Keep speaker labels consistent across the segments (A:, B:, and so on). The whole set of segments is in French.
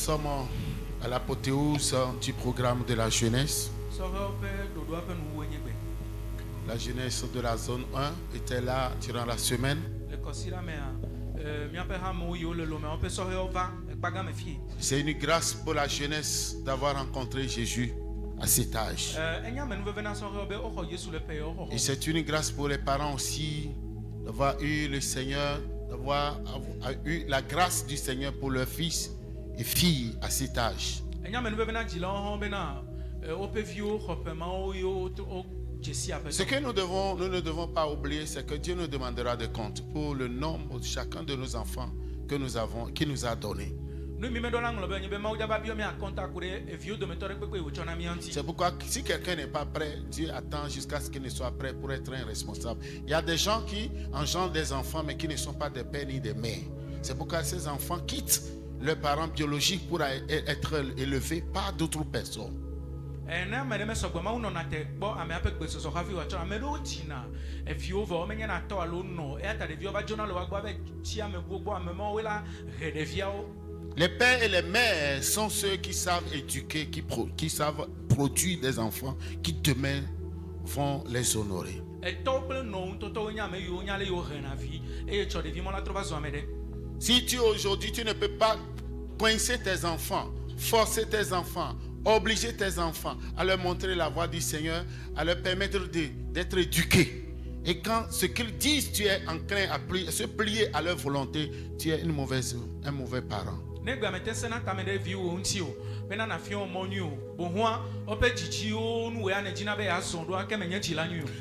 A: sommes à l'apothéose du programme de la jeunesse. La jeunesse de la zone 1 était là durant la semaine. C'est une grâce pour la jeunesse d'avoir rencontré Jésus à cet âge. Et c'est une grâce pour les parents aussi d'avoir eu le Seigneur, d'avoir eu la grâce du Seigneur pour leurs fils et filles à cet âge. Ce que nous ne devons pas oublier, c'est que Dieu nous demandera des comptes pour le nombre de chacun de nos enfants que nous avons, qu'il nous a donné. C'est pourquoi si quelqu'un n'est pas prêt, Dieu attend jusqu'à ce qu'il ne soit prêt pour être un responsable. Il y a des gens qui engendrent des enfants mais qui ne sont pas des pères ni des mères. C'est pourquoi ces enfants quittent leurs parents biologiques pour être élevés par d'autres personnes. Les pères et les mères sont ceux qui savent éduquer, qui savent produire des enfants qui demain vont les honorer. Si tu aujourd'hui tu ne peux pas coincer tes enfants, forcer tes enfants, obliger tes enfants à leur montrer la voie du Seigneur, à leur permettre d'être éduqués. Et quand ce qu'ils disent, tu es enclin à se plier à leur volonté, tu es un mauvais parent.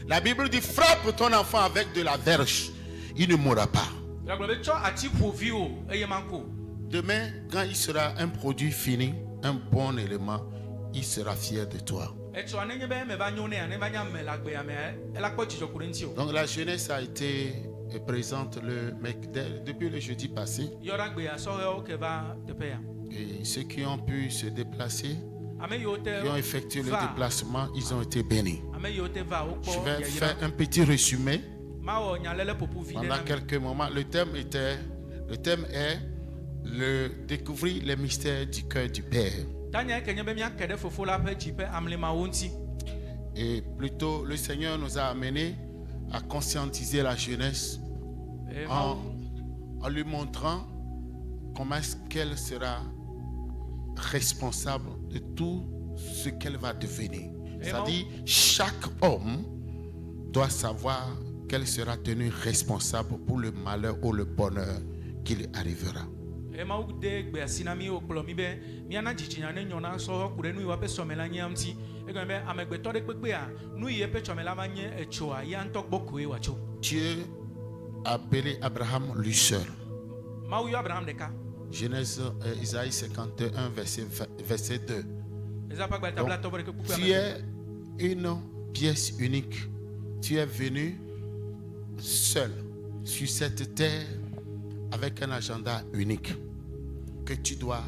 A: La Bible dit frappe ton enfant avec de la verge, il ne mourra pas. Demain, quand il sera un produit fini, un bon élément, il sera fier de toi. Donc la jeunesse a été présente depuis le jeudi passé. Et ceux qui ont pu se déplacer, qui ont effectué le déplacement, ils ont été bénis. Je vais faire un petit résumé pendant quelques moments. Le thème est découvrir les mystères du cœur du Père. Et plutôt, le Seigneur nous a amenés à conscientiser la jeunesse en lui montrant comment est-ce qu'elle sera responsable de tout ce qu'elle va devenir. C'est-à-dire, chaque homme doit savoir qu'elle sera tenue responsable pour le malheur ou le bonheur qui lui arrivera. Dieu a appelé Abraham lui seul. Genèse, Isaïe 51, verset 2. Donc, tu es une pièce unique. Tu es venu seul sur cette terre avec un agenda unique que tu dois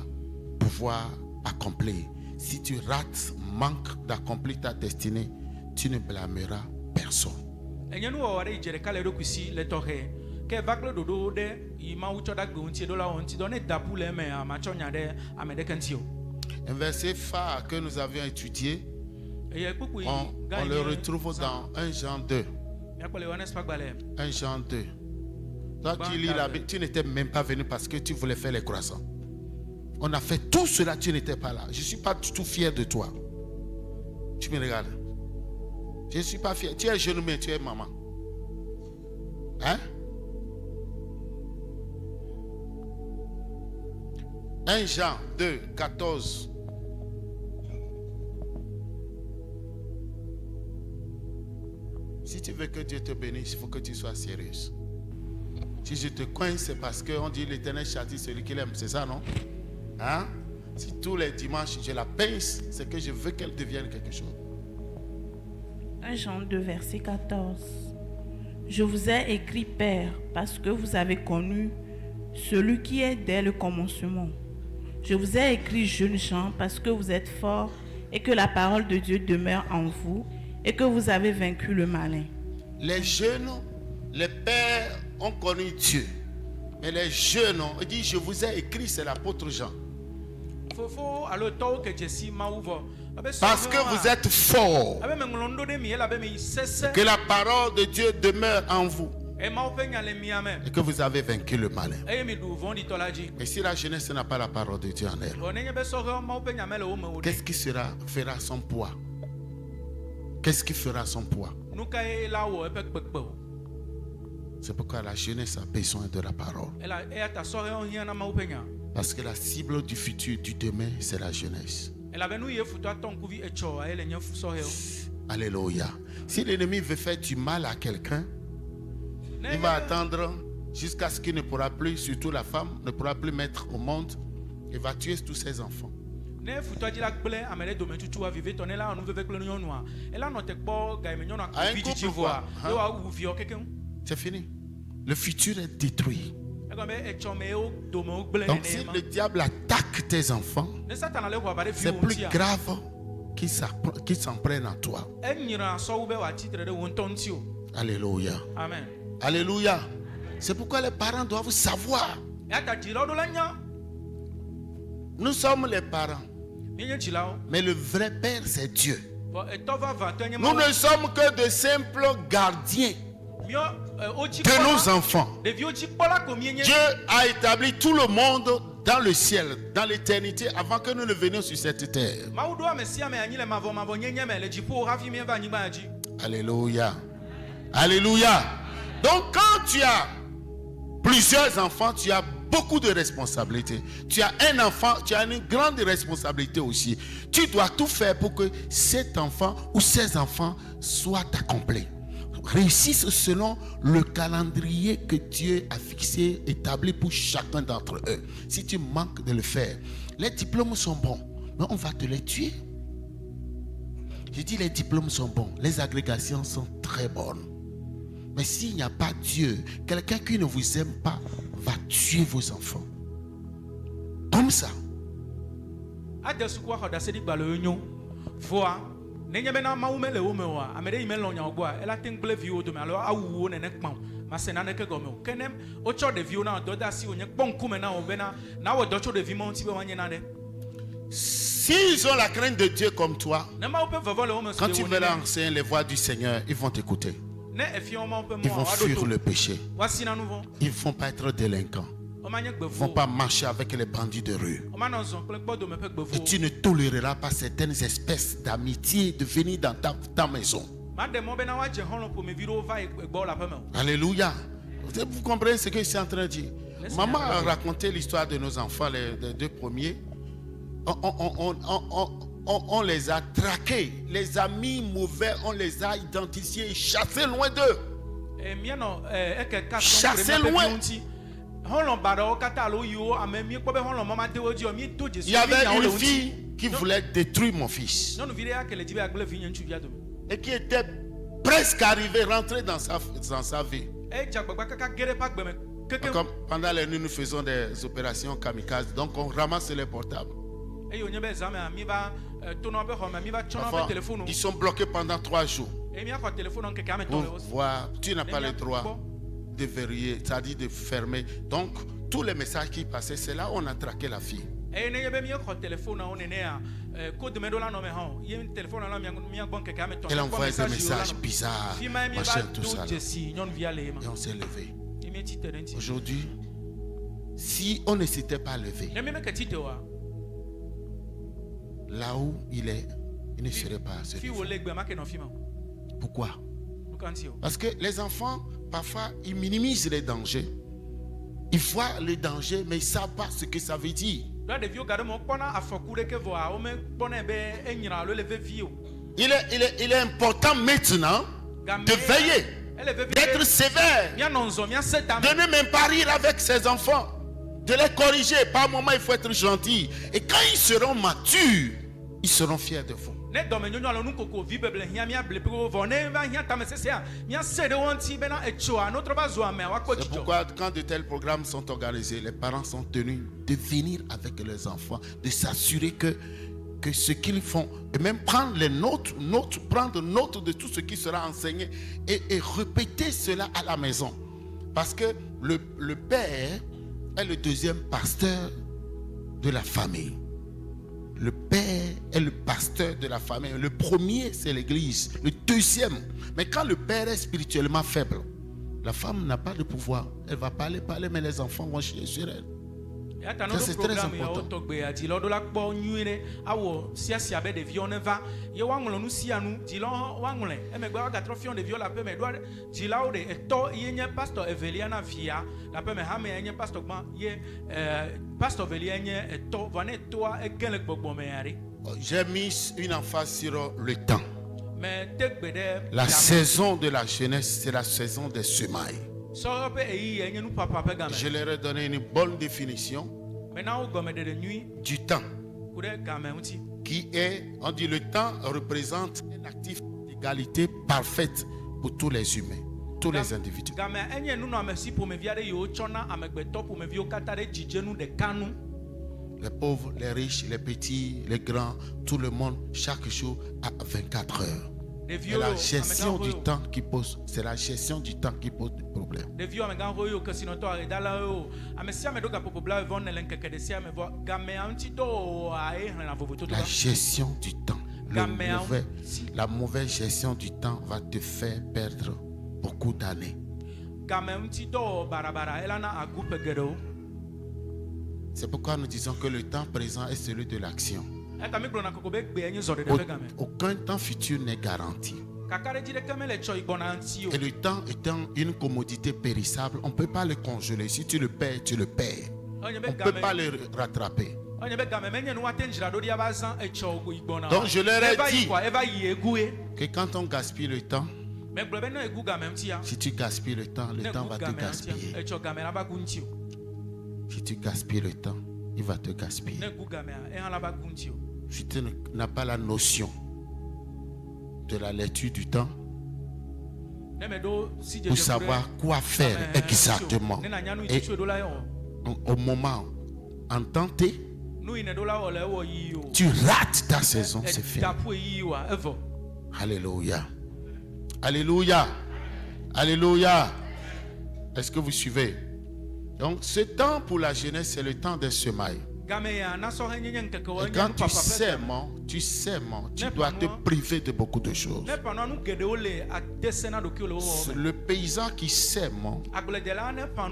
A: pouvoir accomplir. Si tu rates, manques d'accomplir ta destinée, tu ne blâmeras personne. Un verset phare que nous avions étudié, on le retrouve dans 1 Jean 2. 1 Jean 2. Toi qui lis la Bible, tu n'étais même pas venu parce que tu voulais faire les croissants. On a fait tout cela, tu n'étais pas là. Je ne suis pas du tout fier de toi. Tu me regardes. Je ne suis pas fier. Tu es jeune, mais tu es maman. Hein? 1 Jean 2, 14. Si tu veux que Dieu te bénisse, il faut que tu sois sérieuse. Si je te coince, c'est parce qu'on dit l'Éternel châtie celui qu'il aime. C'est ça, non? Hein? Si tous les dimanches je la pince, c'est que je veux qu'elle devienne quelque chose.
B: 1 Jean 2, verset 14. Je vous ai écrit, Père, parce que vous avez connu celui qui est dès le commencement. Je vous ai écrit, jeunes gens, parce que vous êtes forts et que la parole de Dieu demeure en vous et que vous avez vaincu le malin.
A: Les jeunes, les pères ont connu Dieu. Mais les jeunes, il dit, je vous ai écrit, c'est l'apôtre Jean. Parce que vous êtes fort. Que la parole de Dieu demeure en vous. Et que vous avez vaincu le malin. Et si la jeunesse n'a pas la parole de Dieu en elle, qu'est-ce qui fera son poids? Qu'est-ce qui fera son poids? C'est pourquoi la jeunesse a besoin de la parole. Parce que la cible du futur, du demain, c'est la jeunesse. Alléluia. Si l'ennemi veut faire du mal à quelqu'un, il va attendre jusqu'à ce qu'il ne pourra plus, surtout la femme, ne pourra plus mettre au monde. Il va tuer tous ses enfants. C'est fini. Le futur est détruit. Donc si le diable attaque tes enfants, c'est plus grave qu'il s'en prenne à toi. Alléluia.
B: Amen.
A: Alléluia. C'est pourquoi les parents doivent savoir. Nous sommes les parents. Mais le vrai père, c'est Dieu. Nous ne sommes que de simples gardiens de nos enfants. Dieu a établi tout le monde dans le ciel, dans l'éternité, avant que nous ne venions sur cette terre. Alléluia. Alléluia. Donc quand tu as plusieurs enfants, tu as beaucoup de responsabilités. Tu as un enfant, tu as une grande responsabilité aussi. Tu dois tout faire pour que cet enfant ou ces enfants soient accomplis, réussissent selon le calendrier que Dieu a fixé, établi pour chacun d'entre eux. Si tu manques de le faire, les diplômes sont bons, mais on va te les tuer. Je dis les diplômes sont bons, les agrégations sont très bonnes. Mais s'il n'y a pas Dieu, quelqu'un qui ne vous aime pas va tuer vos enfants. Comme ça. S'ils ont la crainte de Dieu comme toi, quand tu veux leur enseigner les voies du Seigneur, ils vont t'écouter. Ils vont fuir le péché. Ils ne vont pas être délinquants. Ils ne vont pas marcher avec les bandits de rue. Et tu ne toléreras pas certaines espèces d'amitié de venir dans ta maison. Alléluia. Vous comprenez ce que je suis en train de dire? Maman a raconté l'histoire de nos enfants, les deux premiers. On les a traqués. Les amis mauvais, on les a identifiés et chassés loin d'eux. Chassés loin. Il y avait une fille qui voulait détruire mon fils et qui était presque arrivée, rentrée dans sa vie. Comme pendant les nuits, nous faisons des opérations kamikazes, donc on ramasse les portables. Enfin, ils sont bloqués pendant 3 jours. Pour voir, tu n'as pas le droit de verrouiller, c'est-à-dire de fermer. Donc, tous les messages qui passaient, c'est là où on a traqué la fille. Elle envoyait des messages bizarres, machin, tout ça. Et on s'est levé. Aujourd'hui, si on ne s'était pas levé, là où il est, il ne serait pas à ce niveau. Pourquoi? Parce que les enfants, parfois, ils minimisent les dangers. Ils voient les dangers, mais ils ne savent pas ce que ça veut dire. Il est important maintenant de veiller, d'être sévère, de ne même pas rire avec ses enfants, de les corriger. Par un moment, il faut être gentil. Et quand ils seront matures, ils seront fiers de vous. C'est pourquoi quand de tels programmes sont organisés, les parents sont tenus de venir avec leurs enfants, de s'assurer que ce qu'ils font, et même prendre les notes, prendre note de tout ce qui sera enseigné et répéter cela à la maison. Parce que le père est le deuxième pasteur de la famille. le père est le pasteur de la famille. Le premier, c'est l'église. Le deuxième. Mais quand le père est spirituellement faible, la femme n'a pas de pouvoir. Elle va parler, mais les enfants vont chier sur elle. Ça, c'est très important. J'ai mis une emphase sur le temps. La saison de la jeunesse, c'est la saison des semailles. Je leur ai donné une bonne définition du temps. Qui est, on dit, le temps représente un actif d'égalité parfaite pour tous les humains, tous les individus. Les pauvres, les riches, les petits, les grands, tout le monde, chaque jour à 24 heures. Et la gestion du temps qui pose, c'est la gestion du temps qui pose des problèmes. La gestion du temps, la mauvaise gestion du temps va te faire perdre beaucoup d'années. C'est pourquoi nous disons que le temps présent est celui de l'action. Aucun temps futur n'est garanti. Et le temps étant une commodité périssable, on ne peut pas le congeler. Si tu le perds, tu le perds. On ne peut pas le rattraper. Donc je leur ai dit que quand on gaspille le temps, si tu gaspilles le temps va te gaspiller. Si tu gaspilles le temps, il va te gaspiller. Si tu n'as pas la notion de la lecture du temps pour savoir quoi faire exactement et au moment en temps T, tu rates ta saison, c'est fini. Alléluia. Alléluia. Alléluia. Est-ce que vous suivez? Donc ce temps pour la jeunesse, c'est le temps des semailles. Et quand tu sèmes, tu dois te priver de beaucoup de choses. Le paysan qui sème,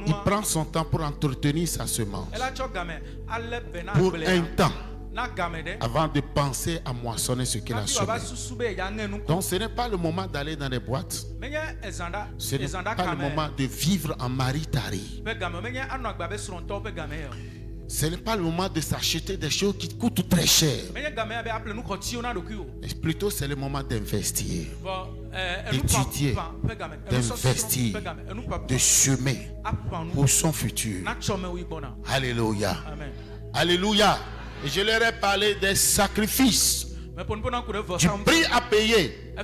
A: il prend son temps pour entretenir sa semence. Pour un temps. Avant de penser à moissonner ce qu'il a semé. Donc ce n'est pas le moment d'aller dans les boîtes. Ce n'est pas le moment de vivre en mari-tari. Ce n'est pas le moment de s'acheter des choses qui coûtent très cher. Mais plutôt c'est le moment d'investir, d'étudier, d'investir, de semer pour son futur. Alléluia. Alléluia. Et je leur ai parlé des sacrifices, du prix à payer,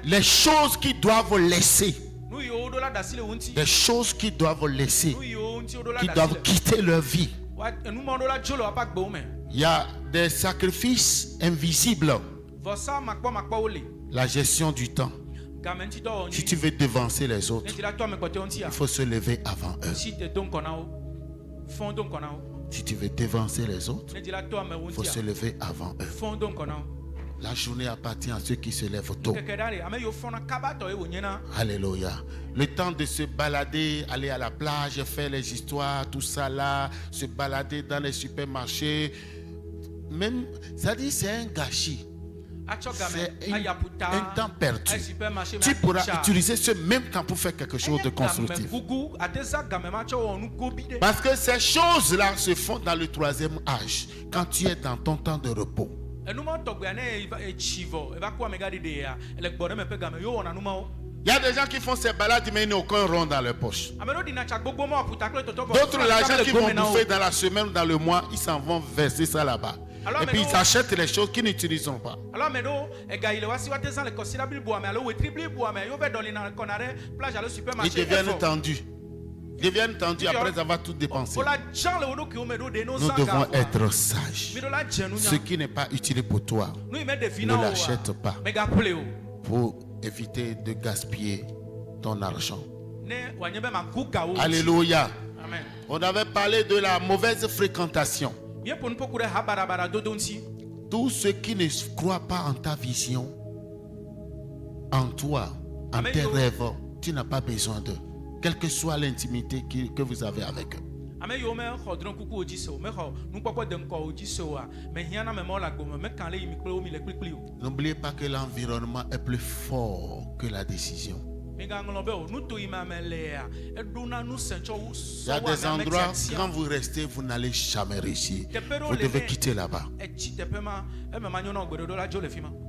A: les choses qui doivent laisser, les choses qui doivent laisser, qui doivent quitter leur vie. Il y a des sacrifices invisibles. La gestion du temps. Si tu veux devancer les autres, il faut se lever avant eux. Si tu veux devancer les autres, il faut se lever avant eux. La journée appartient à ceux qui se lèvent tôt. Alléluia. Le temps de se balader, aller à la plage, faire les histoires, tout ça là, se balader dans les supermarchés, même, ça dit c'est un gâchis. C'est un temps perdu. Tu pourras utiliser ce même temps pour faire quelque chose de constructif. Parce que ces choses-là se font dans le troisième âge, quand tu es dans ton temps de repos. Il y a des gens qui font ces balades mais ils n'ont aucun rond dans leur poche. D'autres, l'argent qu'ils vont bouffer dans la semaine ou dans le mois, ils s'en vont verser ça là-bas. Et puis ils achètent les choses qu'ils n'utiliseront pas. Ils deviennent tendus. Après avoir tout dépensé. Nous devons être sages. Ce qui n'est pas utile pour toi, ne l'achète pas pour éviter de gaspiller ton argent. Alléluia. On avait parlé de la mauvaise fréquentation. Tous ceux qui ne croient pas en ta vision, en toi, en tes rêves, tu n'as pas besoin d'eux. Quelle que soit l'intimité que vous avez avec eux. N'oubliez pas que l'environnement est plus fort que la décision. Il y a des endroits, quand vous restez, vous n'allez jamais réussir. Vous devez quitter là-bas.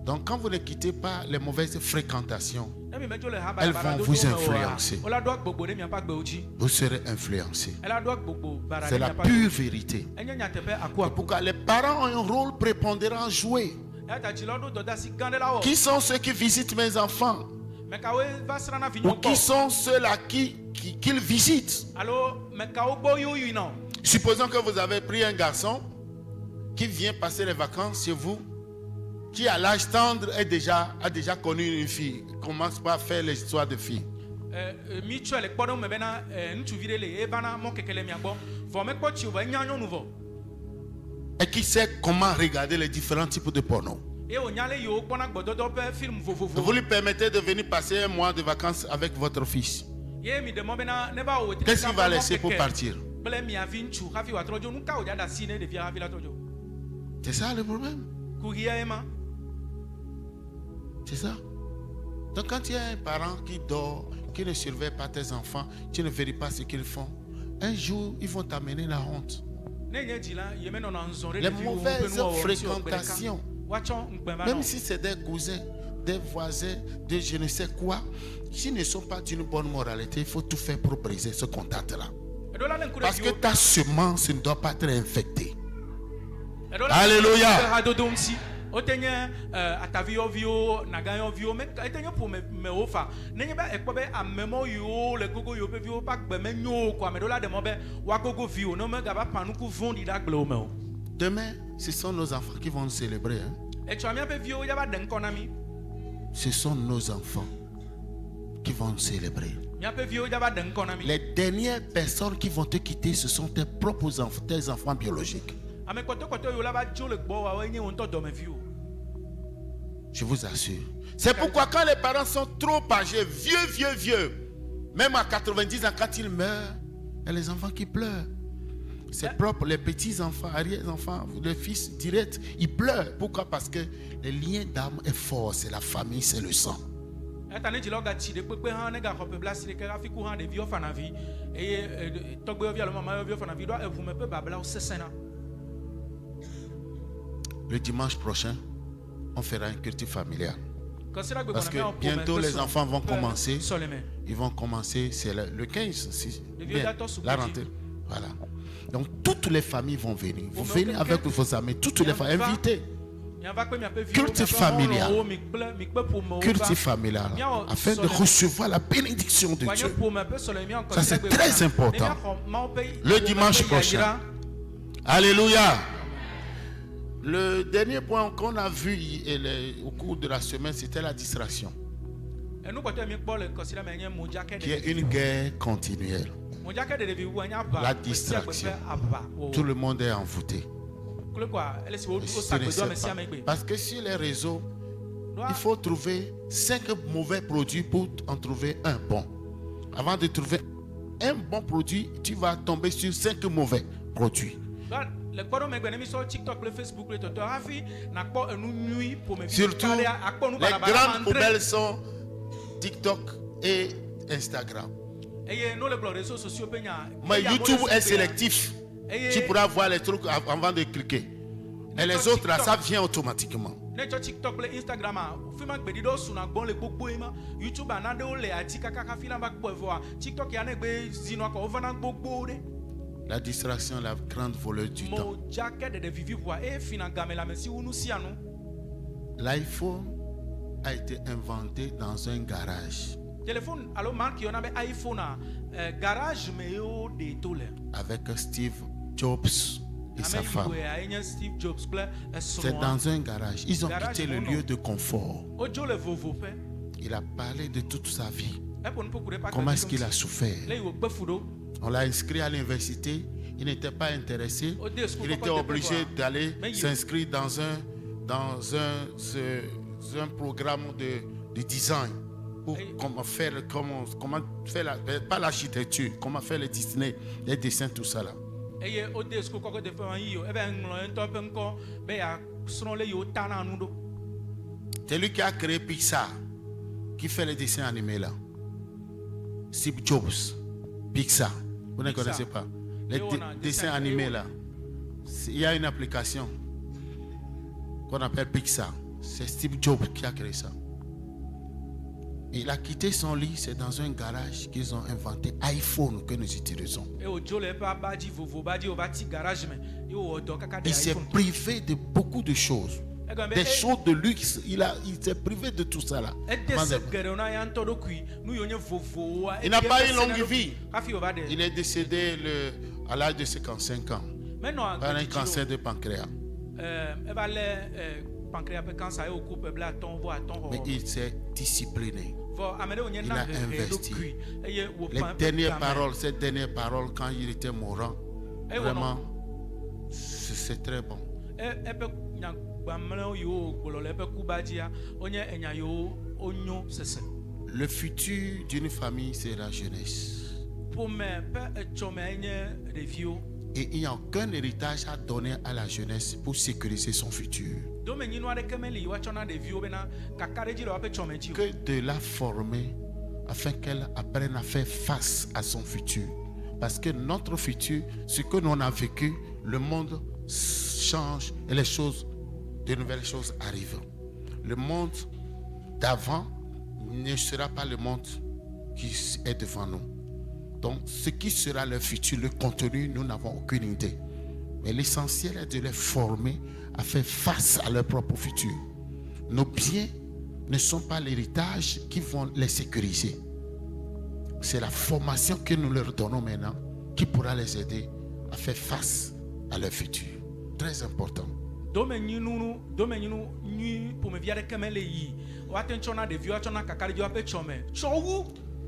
A: Donc quand vous ne quittez pas les mauvaises fréquentations, elles vont vous influencer. Vous serez influencé. C'est la pure vérité. Pourquoi les parents ont un rôle prépondérant à jouer. Qui sont ceux qui visitent mes enfants? Ou qui sont ceux-là qu'ils visitent? Supposons que vous avez pris un garçon qui vient passer les vacances chez vous, qui à l'âge tendre a déjà connu une fille, commence pas à faire les histoires de filles. Et qui sait comment regarder les différents types de porno. Vous lui permettez de venir passer un mois de vacances avec votre fils. Qu'est-ce qu'il va laisser pour partir? C'est ça le problème. C'est ça. Donc quand il y a un parent qui dort, qui ne surveille pas tes enfants, tu ne vérifies pas ce qu'ils font, un jour ils vont t'amener la honte. Les mauvaises fréquentations. Même si c'est des cousins, des voisins, de je ne sais quoi, s'ils ne sont pas d'une bonne moralité, il faut tout faire pour briser ce contact-là. Parce que ta semence ne doit pas être infectée. Alléluia. Demain, ce sont nos enfants qui vont nous célébrer. Ce sont nos enfants qui vont nous célébrer. Les dernières personnes qui vont te quitter, ce sont tes propres enfants, tes enfants biologiques. Je vous assure. C'est pourquoi quand les parents sont trop âgés, vieux, même à 90 ans, quand ils meurent, il y a les enfants qui pleurent. C'est propre, les petits-enfants, arrière-enfants, les fils directs, ils pleurent. Pourquoi? Parce que le lien d'âme est fort, c'est la famille, c'est le sang. Le dimanche prochain, on fera un culte familial. Parce que bientôt les enfants vont commencer. Ils vont commencer, c'est le 15, la rentrée. Voilà. Donc toutes les familles vont venir. Vous venez avec vos amis, toutes les familles invitées. Culte familial. Culte familial. Afin de recevoir la bénédiction de Dieu. Ça c'est très important. Le dimanche prochain. Alléluia. Le dernier point qu'on a vu au cours de la semaine, c'était la distraction. Qui est une guerre continuelle. La distraction. Tout le monde est envoûté. Parce que sur les réseaux, il faut trouver 5 mauvais produits pour en trouver un bon. Avant de trouver un bon produit, tu vas tomber sur 5 mauvais produits. Surtout, les grandes poubelles sont TikTok et Instagram. Mais YouTube est sélectif. Tu pourras voir les trucs avant de cliquer. Et les autres, là, ça vient automatiquement. La distraction est la grande voleuse du temps. L'iPhone a été inventé dans un garage. Avec Steve Jobs et sa femme. C'est dans un garage. Ils ont quitté le lieu de confort. Il a parlé de toute sa vie. Comment est-ce qu'il a souffert? On l'a inscrit à l'université. Il n'était pas intéressé. Il était obligé d'aller s'inscrire dans un dans un programme de design pour comment faire pas l'architecture, comment faire les Disney, les dessins, tout ça là. C'est lui qui a créé Pixar, qui fait les dessins animés là. Steve Jobs, Pixar. Vous ne connaissez pas les dessins animés là. Il y a une application qu'on appelle Pixar. C'est Steve Jobs qui a créé ça. Il a quitté son lit, c'est dans un garage qu'ils ont inventé iPhone que nous utilisons. Il s'est privé de beaucoup de choses. Des choses de luxe, il s'est privé de tout ça là. Il n'a pas une longue vie. Il est décédé à l'âge de 55 ans par un cancer de pancréas. Mais il s'est discipliné. Il a investi. Ces dernières paroles quand il était mourant, vraiment, c'est très bon. Le futur d'une famille, c'est la jeunesse. Et il n'y a aucun héritage à donner à la jeunesse pour sécuriser son futur. Que de la former afin qu'elle apprenne à faire face à son futur. Parce que notre futur, ce que l'on a vécu, le monde change et de nouvelles choses arrivent. Le monde d'avant ne sera pas le monde qui est devant nous. Donc, ce qui sera le futur, le contenu, nous n'avons aucune idée. Mais l'essentiel est de les former à faire face à leur propre futur. Nos biens ne sont pas l'héritage qui vont les sécuriser. C'est la formation que nous leur donnons maintenant qui pourra les aider à faire face à leur futur. Très important.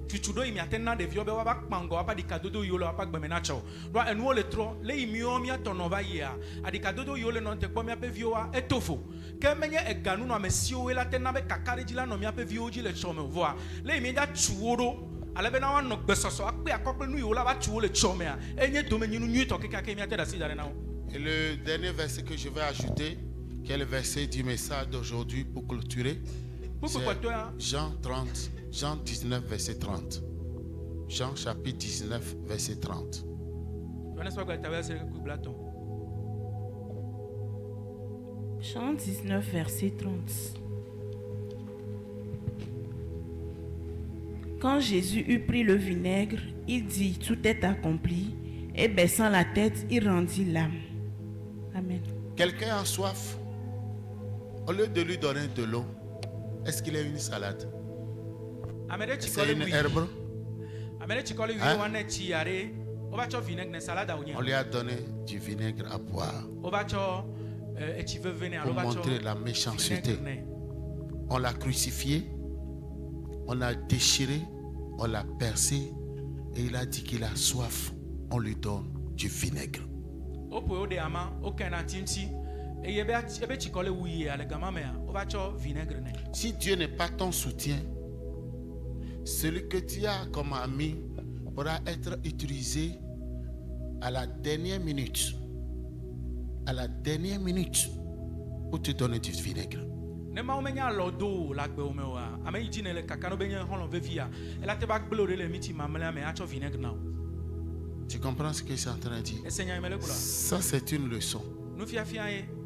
C: Tuchudo imiatena de viobe wa bakpango apa dikadodo yolo apa gbemenacho do enu le tro le imio mi atonova ya adikadodo yolo non te kpomia pe vioa etofo ke menye eganu no amesio we la tena be kakari jila no mi ape vioji le chome voa le imi da chuoro alebe na wan no gbesoso akpe akokpe nu yola ba chuo le chome a enye domenyinu nyu to keka ke mi ateda si dare na.
A: Et le dernier verset que je vais ajouter, qui est le verset du message d'aujourd'hui pour clôturer, c'est Jean 19, verset 30. Jean chapitre 19, verset 30.
B: Jean 19, verset 30. Quand Jésus eut pris le vinaigre, il dit, tout est accompli, et baissant la tête, il rendit l'âme. Amen.
A: Quelqu'un a soif, au lieu de lui donner de l'eau, est-ce qu'il a une salade? C'est une herbe. On lui a donné du vinaigre à boire pour montrer la méchanceté. On l'a crucifié, on l'a déchiré, on l'a percé et il a dit qu'il a soif. On lui donne du vinaigre. Si Dieu n'est pas ton soutien, celui que tu as comme ami pourra être utilisé à la dernière minute. À la dernière minute pour te donner du vinaigre. Tu comprends ce que je suis en train de dire? Ça, c'est une leçon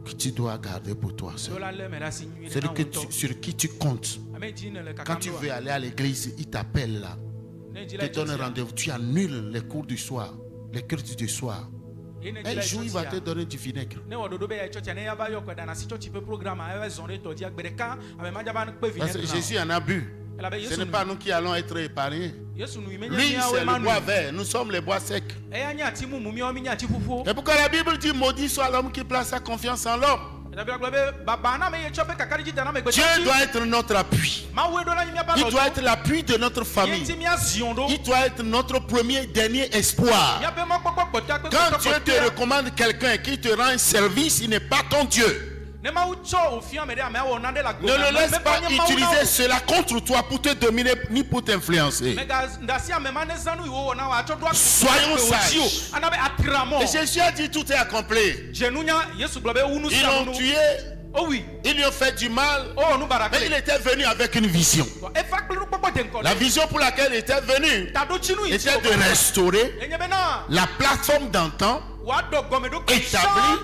A: que tu dois garder pour toi seul. Sur qui tu comptes. Quand tu veux aller à l'église, il t'appelle là. Il te donne un rendez-vous. Tu annules les cours du soir, les cultes du soir. Un jour, il va te donner du vinaigre. Parce que Jésus en a bu. Ce n'est pas nous qui allons être épargnés. Lui, c'est le bois vert. Nous sommes les bois secs. Et pourquoi la Bible dit maudit soit l'homme qui place sa confiance en l'homme? Dieu doit être notre appui. Il doit être l'appui de notre famille. Il doit être notre premier et dernier espoir. Quand Dieu te recommande quelqu'un qui te rend un service, il n'est pas ton Dieu. Ne le laisse pas utiliser cela contre toi pour te dominer ni pour t'influencer. Soyons sages. Et Jésus a dit tout est accompli. Ils l'ont tué.
C: Oh oui.
A: Ils lui ont fait du mal. Mais il était venu avec une vision. La vision pour laquelle il était venu était de restaurer la plateforme d'antan établie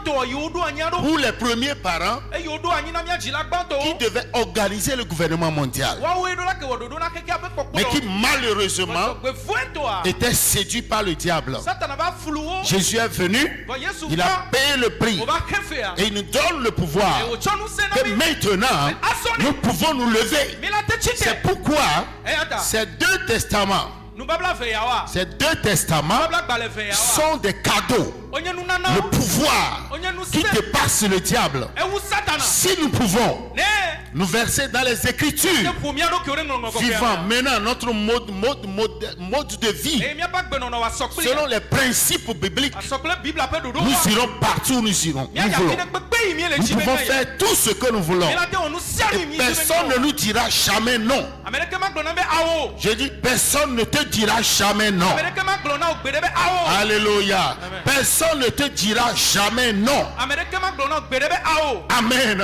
A: pour les premiers parents qui devaient organiser le gouvernement mondial, mais qui malheureusement étaient séduits par le diable. Jésus est venu, il a payé le prix et il nous donne le pouvoir que maintenant nous pouvons nous lever. C'est pourquoi ces deux testaments sont des cadeaux. Le pouvoir qui dépasse le diable. Si nous pouvons nous verser dans les Écritures, vivant maintenant notre mode de vie selon les principes bibliques, nous irons partout où nous irons. Nous pouvons faire tout ce que nous voulons. Et personne ne nous dira jamais non. Je dis, personne ne te dira jamais non. Alléluia. Personne ne te dira jamais non. Amen.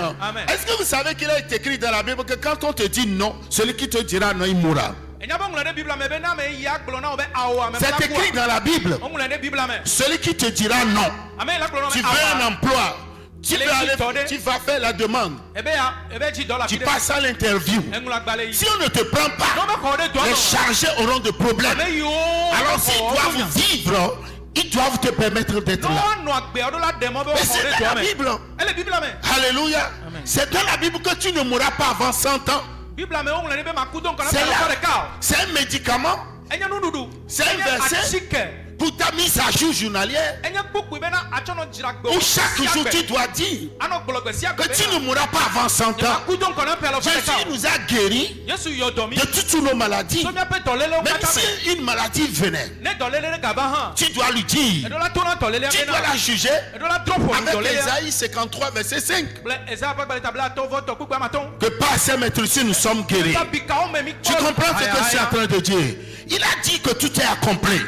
A: Est-ce que vous savez qu'il est écrit dans la Bible que quand on te dit non, celui qui te dira non, il mourra? C'est écrit dans la Bible. Celui qui te dira non, tu veux un emploi, tu vas faire la demande, tu passes à l'interview. Si on ne te prend pas, les chargés auront de problèmes. Alors s'ils doivent vivre, ils doivent te permettre d'être là. Mais c'est dans la Bible. Alléluia. C'est dans la Bible que tu ne mourras pas avant 100 ans. C'est un médicament. C'est un verset pour ta mise à jour journalière. Où chaque jour tu dois dire que tu ne mourras pas avant 100 ans. Jésus nous a guéris de toutes nos maladies. Même si une maladie venait, tu dois lui dire, tu dois la juger avec Ésaïe 53 verset 5. Que par ces maîtrises nous sommes guéris. Tu comprends ce que je suis en train de dire? Il a dit que tout est accompli.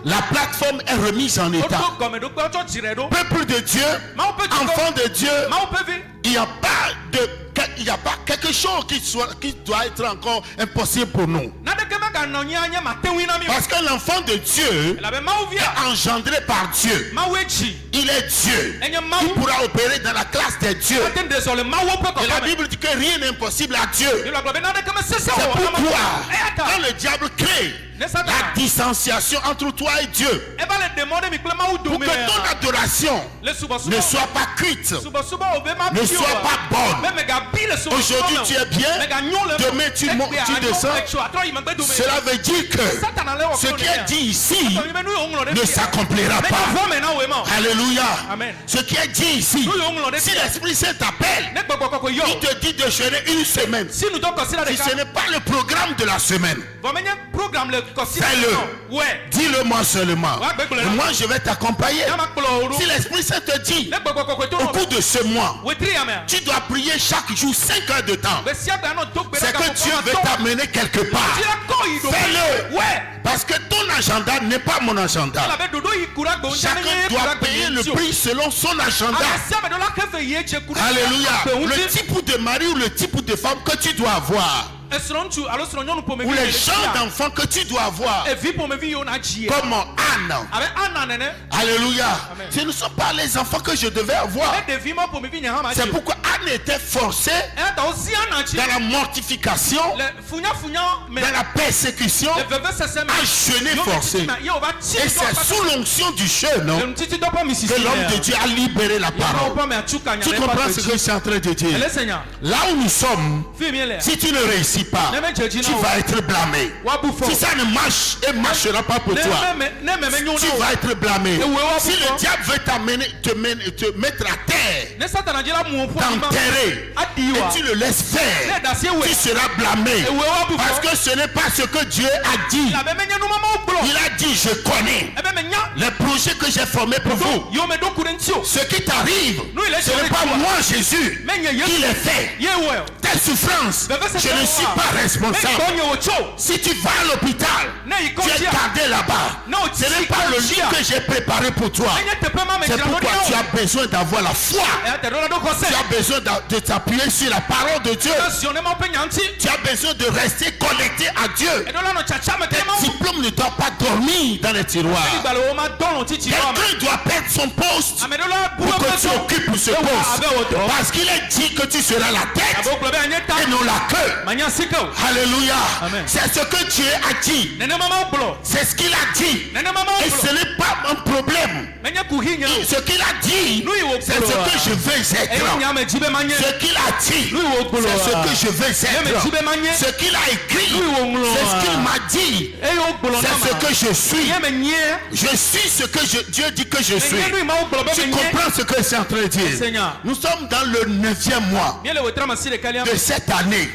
A: La plateforme est remise en état. Peuple de Dieu, enfant de Dieu, il n'y a pas quelque chose qui doit être encore impossible pour nous. Parce que l'enfant de Dieu est engendré par Dieu. Il est Dieu. Il pourra opérer dans la classe des dieux. Et la Bible dit que rien n'est impossible à Dieu. C'est pourquoi quand le diable crée la distanciation entre toi et Dieu, pour que ton adoration ne soit pas cuite, ne soit pas bonne. Aujourd'hui tu es bien, demain tu descends. Cela veut dire que ce qui est dit ici ne s'accomplira pas. Alléluia. Ce qui est dit ici, si l'Esprit Saint t'appelle, il te dit de jeûner une semaine. Si ce n'est pas le programme de la semaine, fais-le. Dis-le moi seulement. Et moi je vais t'accompagner. Si l'Esprit Saint te dit au cours de ce mois, tu dois prier chaque jour 5 heures de temps, c'est que Dieu veut t'amener quelque part. Fais-le. Parce que ton agenda n'est pas mon agenda. Chacun doit payer le prix selon son agenda. Alléluia. Le type de mari ou le type de femme que tu dois avoir, ou les gens d'enfants que tu dois avoir, comme Anne. Alléluia. Ce ne sont pas les enfants que je devais avoir. C'est pourquoi Anne était forcée dans la mortification, dans la persécution, à jeûner forcé. Et c'est sous l'onction du jeûne que l'homme de Dieu a libéré la parole. Tu comprends ce que je suis en train de dire? Là où nous sommes, si tu ne réussis réussis pas, tu vas être blâmé. Si ça ne marche et marchera pas pour toi, tu vas être blâmé. Si le diable veut te mettre à terre, t'enterrer, et tu le laisses faire, tu seras blâmé. Parce que ce n'est pas ce que Dieu a dit. Il a dit, je connais les projets que j'ai formés pour vous. Ce qui t'arrive, ce n'est pas moi, Jésus, qui les fait. Tes souffrances, je ne suis pas responsable. Si tu vas à l'hôpital, tu es gardé là-bas. Ce n'est pas le lit que j'ai préparé pour toi. C'est pourquoi tu as besoin d'avoir la foi. Tu as besoin de t'appuyer sur la parole de Dieu. Tu as besoin de rester connecté à Dieu. Tes diplômes ne doivent pas dormir dans les tiroirs. Quelqu'un doit perdre son poste pour que tu occupes ce poste. Parce qu'il est dit que tu seras la tête et non la queue. Alléluia. C'est ce que Dieu a dit. C'est ce qu'il a dit. Et ce n'est pas un problème. Ce qu'il a dit, c'est ce que je veux être. Ce qu'il a dit, c'est ce que je veux être. Ce qu'il a écrit, c'est ce qu'il m'a dit. C'est ce que je suis. Je suis ce que Dieu dit que je suis. Tu comprends ce que c'est en train de dire? Nous sommes dans le 9e mois de cette année.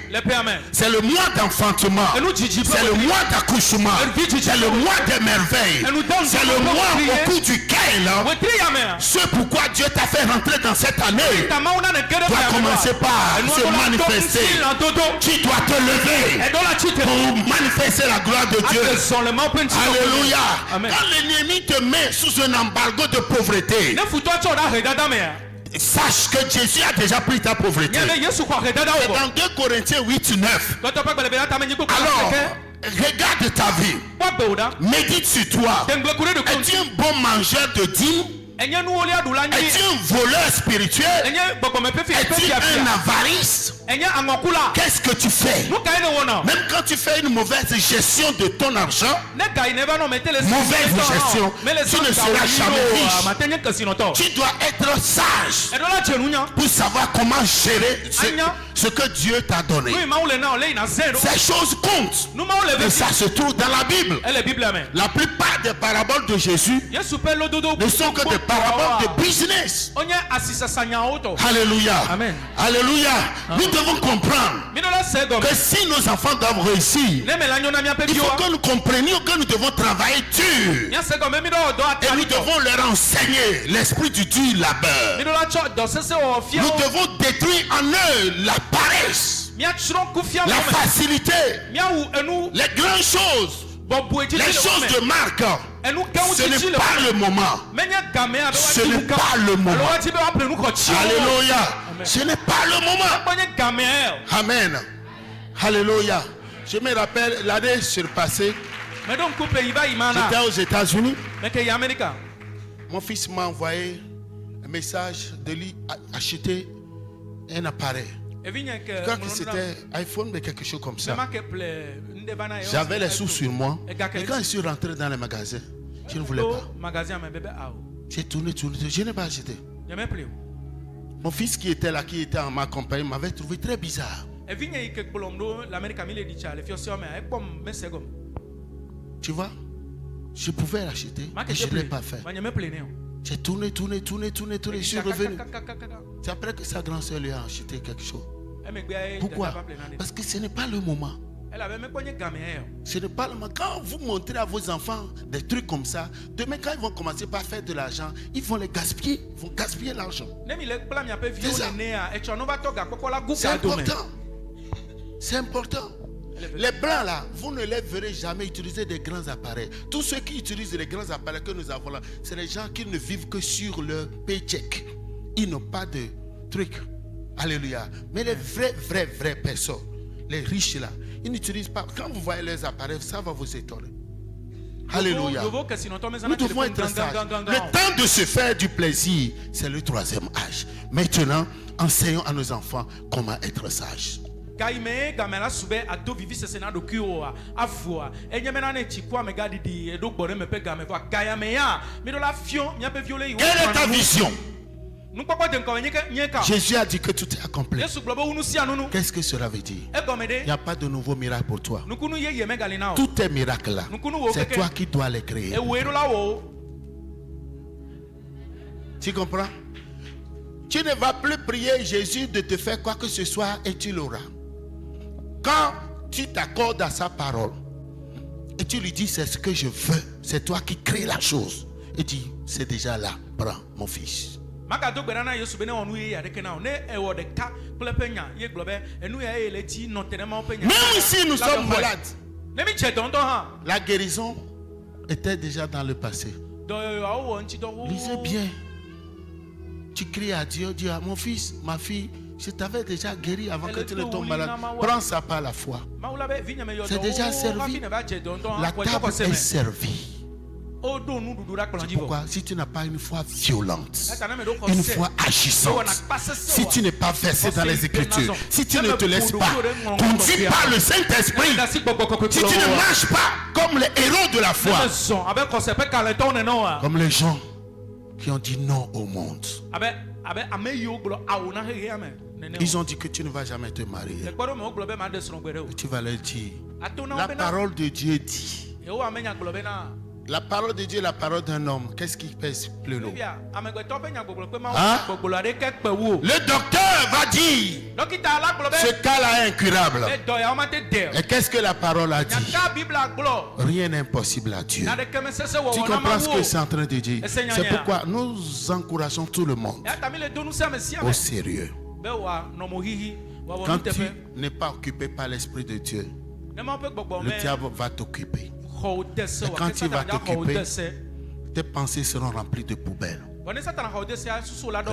A: C'est le mois d'enfantement. C'est le mois d'accouchement. C'est le mois des merveilles. C'est le mois au cours duquel ce pourquoi Dieu t'a fait rentrer dans cette année doit commencer par se manifester. Tu dois te lever pour manifester la gloire de Dieu. Alléluia. Quand l'ennemi te met sous un embargo de pauvreté, sache que Jésus a déjà pris ta pauvreté. Et dans 2 Corinthiens 8-9, alors regarde ta vie, médite sur toi. Es-tu un bon mangeur de dîmes? Es-tu un voleur spirituel? Es-tu un avariste? Qu'est-ce que tu fais? Même quand tu fais une mauvaise gestion de ton argent, mauvaise gestion, tu ne seras jamais riche. Tu dois être sage pour savoir comment gérer ce que Dieu t'a donné. Ces choses comptent. Et ça se trouve dans la Bible. La plupart des paraboles de Jésus ne sont que des paraboles de business. Alléluia. Alléluia. Nous devons comprendre que si nos enfants doivent réussir, il faut que nous comprenions que nous devons travailler dur. Et nous devons leur enseigner l'esprit du dur labeur. Nous devons détruire en eux la paresse, la facilité, les grandes choses, les choses de marque. Ce n'est pas le moment. Ce n'est pas le moment. Alléluia. Ce n'est pas le moment. Amen. Alléluia. Je me rappelle l'année surpassée. J'étais aux États-Unis. Mon fils m'a envoyé un message de lui acheter un appareil. Je crois que c'était iPhone, mais quelque chose comme ça. J'avais les sous sur moi. Et quand je suis rentré dans le magasin, je ne voulais pas. J'ai tourné. Je n'ai pas acheté. Mon fils qui était là, qui était en ma compagnie, m'avait trouvé très bizarre. Tu vois, je pouvais l'acheter, mais je ne l'ai pas fait. J'ai tourné, je suis revenu. C'est après que sa grande soeur lui a acheté quelque chose. Pourquoi? Parce que ce n'est pas le moment. Ce n'est pas le moment. Quand vous montrez à vos enfants des trucs comme ça, demain quand ils vont commencer par faire de l'argent, ils vont les gaspiller. Ils vont gaspiller l'argent. C'est important. C'est important. Les blancs là, vous ne les verrez jamais utiliser des grands appareils. Tous ceux qui utilisent les grands appareils que nous avons là, c'est les gens qui ne vivent que sur leur paycheck. Ils n'ont pas de trucs. Alléluia. Mais les vraies personnes, les riches là, ils n'utilisent pas. Quand vous voyez les appareils, ça va vous étonner. Alléluia. Nous devons être sages. Le temps de se faire du plaisir, c'est le 3e âge. Maintenant, enseignons à nos enfants comment être sages. Quel est ta vision? Jésus a dit que tout est accompli. Qu'est-ce que cela veut dire? Il n'y a pas de nouveau miracle pour toi. Tout est miracle là. C'est toi qui dois les créer. Tu comprends? Tu ne vas plus prier Jésus de te faire quoi que ce soit et tu l'auras. Quand tu t'accordes à sa parole et tu lui dis c'est ce que je veux, c'est toi qui crée la chose. Et dis c'est déjà là, prends mon fils. Même si nous sommes malades, la guérison était déjà dans le passé. Lisez bien. Tu cries à Dieu, dis à mon fils, ma fille, je t'avais déjà guéri avant que tu ne tombes malade. Prends ça par la foi. C'est déjà servi. La table est servie. C'est pourquoi si tu n'as pas une foi violente, une foi agissante, si tu n'es pas versé dans les Écritures, si tu ne te laisses pas conduire par le Saint-Esprit, si tu ne marches pas comme les héros de la foi, comme les gens qui ont dit non au monde, ils ont dit que tu ne vas jamais te marier. Tu vas leur dire, la parole de Dieu dit. La parole de Dieu, la parole d'un homme, qu'est-ce qui pèse plus lourd? Hein? Le docteur va dire ce cas-là est incurable. Et qu'est-ce que la parole a dit? Rien n'est impossible à Dieu. Tu comprends ce que c'est en train de dire? C'est pourquoi nous encourageons tout le monde au sérieux. Quand tu n'es pas occupé par l'Esprit de Dieu, le diable va t'occuper. Et quand tu vas t'occuper, tes pensées seront remplies de poubelles.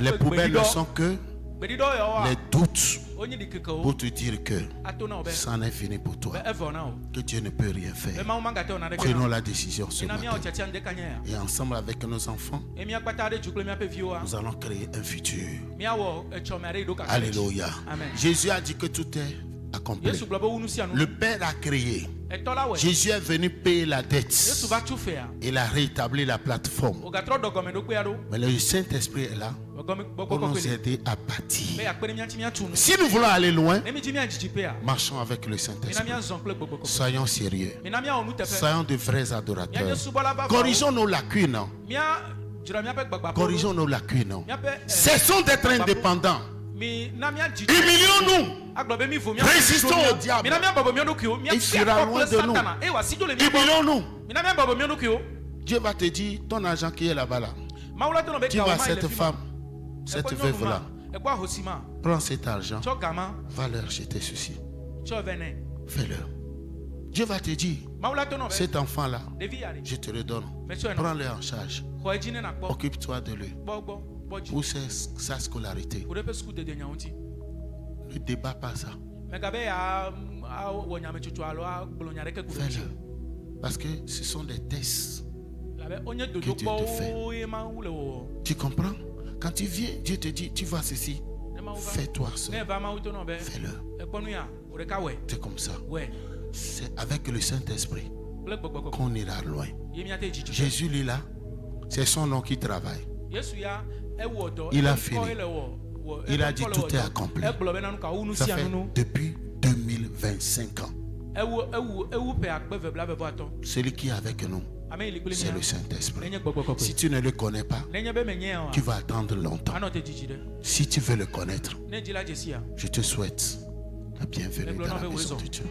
A: Les poubelles ne sont que les doutes pour te dire que ça n'est fini pour toi, que Dieu ne peut rien faire. Prenons la décision ce matin. Et ensemble avec nos enfants, nous allons créer un futur. Alléluia. Jésus a dit que tout est accompli. Le Père a créé. Jésus est venu payer la dette. Il a rétabli la plateforme. Mais le Saint-Esprit est là pour nous aider à bâtir. Si nous voulons aller loin, marchons avec le Saint-Esprit. Soyons sérieux. Soyons de vrais adorateurs. Corrigeons nos lacunes. Corrigeons nos lacunes. Cessons d'être indépendants. Humilions-nous. Résistons au diable. Il sera loin de nous. Humilions-nous. Dieu va te dire ton argent qui est là-bas là. Tu vois cette femme, cette veuve là. Prends cet argent. Va leur jeter ceci. Fais-le. Dieu va te dire cet enfant là, je te le donne. Prends-le en charge. Occupe-toi de lui. Pour sa scolarité. Ne débat pas ça. Fais-le. Parce que ce sont des tests que Dieu te fait. Tu comprends? Quand tu viens, Dieu te dit, tu vois ceci. Fais-toi ça. Fais-le. C'est comme ça. C'est avec le Saint-Esprit qu'on ira loin. Jésus, lui là, c'est son nom qui travaille. Il a fini. Il a dit tout est accompli. Ça fait depuis 2025 ans. Celui qui est avec nous, c'est le Saint-Esprit. Si tu ne le connais pas, tu vas attendre longtemps. Si tu veux le connaître, je te souhaite la bienvenue dans la maison de Dieu.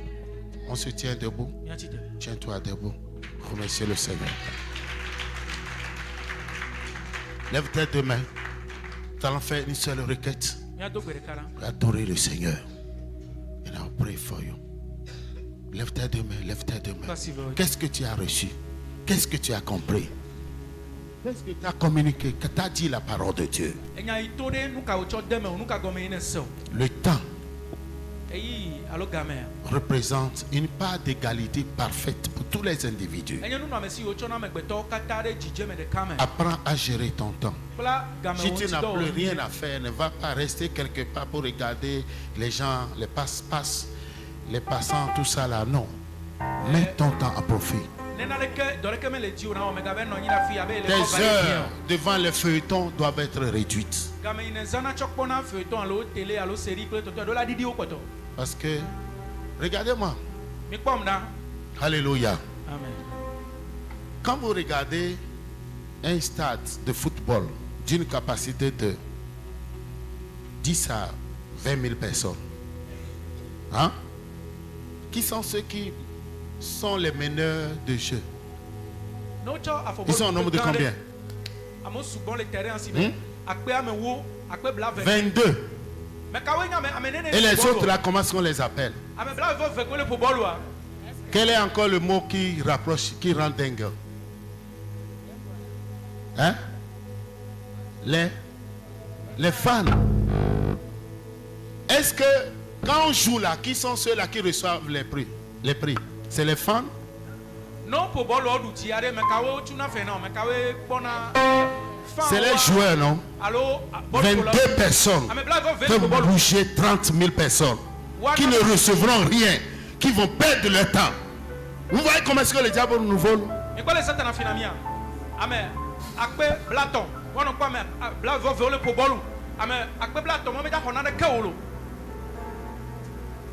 A: On se tient debout. Tiens-toi debout. Remerciez le Seigneur. Lève tes deux mains. Nous allons faire une seule requête. Adorer le Seigneur. And I'll pray for you. Lève tes deux mains, lève tes deux mains. Qu'est-ce que tu as reçu? Qu'est-ce que tu as compris? Qu'est-ce que tu as communiqué? Que tu as dit la parole de Dieu? Le temps représente une part d'égalité parfaite pour tous les individus. Apprends à gérer ton temps. Si tu n'as plus rien à faire, ne va pas rester quelque part pour regarder les gens, les passe-passe, les passants, tout ça là. Non. Mets ton temps à profit. Tes heures devant les feuilletons doivent être réduites. Parce que, regardez-moi. Alléluia.
C: Amen.
A: Quand vous regardez un stade de football d'une capacité de 10 à 20 000 personnes, hein? Qui sont ceux qui sont les meneurs de jeu? Ils sont au nombre de combien? 22. Et les autres là, comment est-ce qu'on les appelle? Quel est encore le mot qui rapproche, qui rend dingue? Hein? Les fans. Est-ce que quand on joue là, qui sont ceux-là qui reçoivent les prix? Les prix, c'est les fans?
C: Non,
A: c'est les joueurs, non? 22 personnes peuvent bouger 30 000 personnes qui ne recevront rien, qui vont perdre leur temps. Vous voyez comment est-ce que le diable nous vole?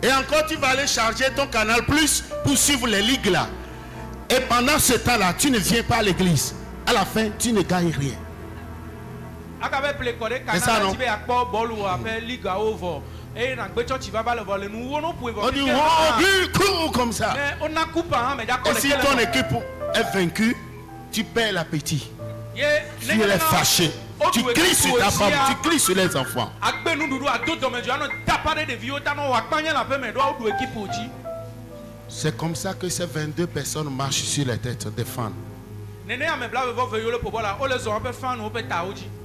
A: Et encore tu vas aller charger ton canal plus pour suivre les ligues là. Et pendant ce temps-là, tu ne viens pas à l'église. À la fin, tu ne gagnes rien. C'est ça, non? On dit, oh, comme ça. Et si ton équipe est vaincue, tu perds l'appétit. Tu es fâché. Tu cries sur ta femme, tu cries sur les enfants. C'est comme ça que ces 22 personnes marchent sur les têtes des fans.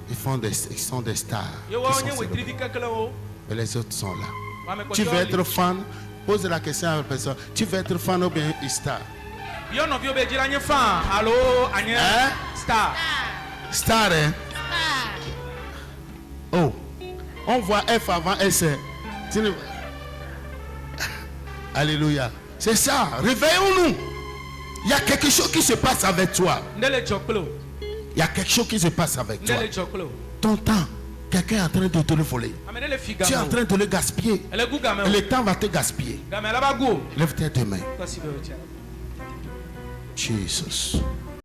A: Ils sont des stars. Et les autres sont là. Tu veux être fan? Pose la question à la personne. Tu veux être fan ou bien une star? Hein? Star, hein? Oh, on voit F avant S. Alléluia. C'est ça. Réveillons-nous. Il y a quelque chose qui se passe avec toi. Il y a quelque chose qui se passe avec toi. Ton temps, quelqu'un est en train de te le voler. Tu es en train de le gaspiller. Et le temps va te gaspiller. Lève tes deux mains. Jesus.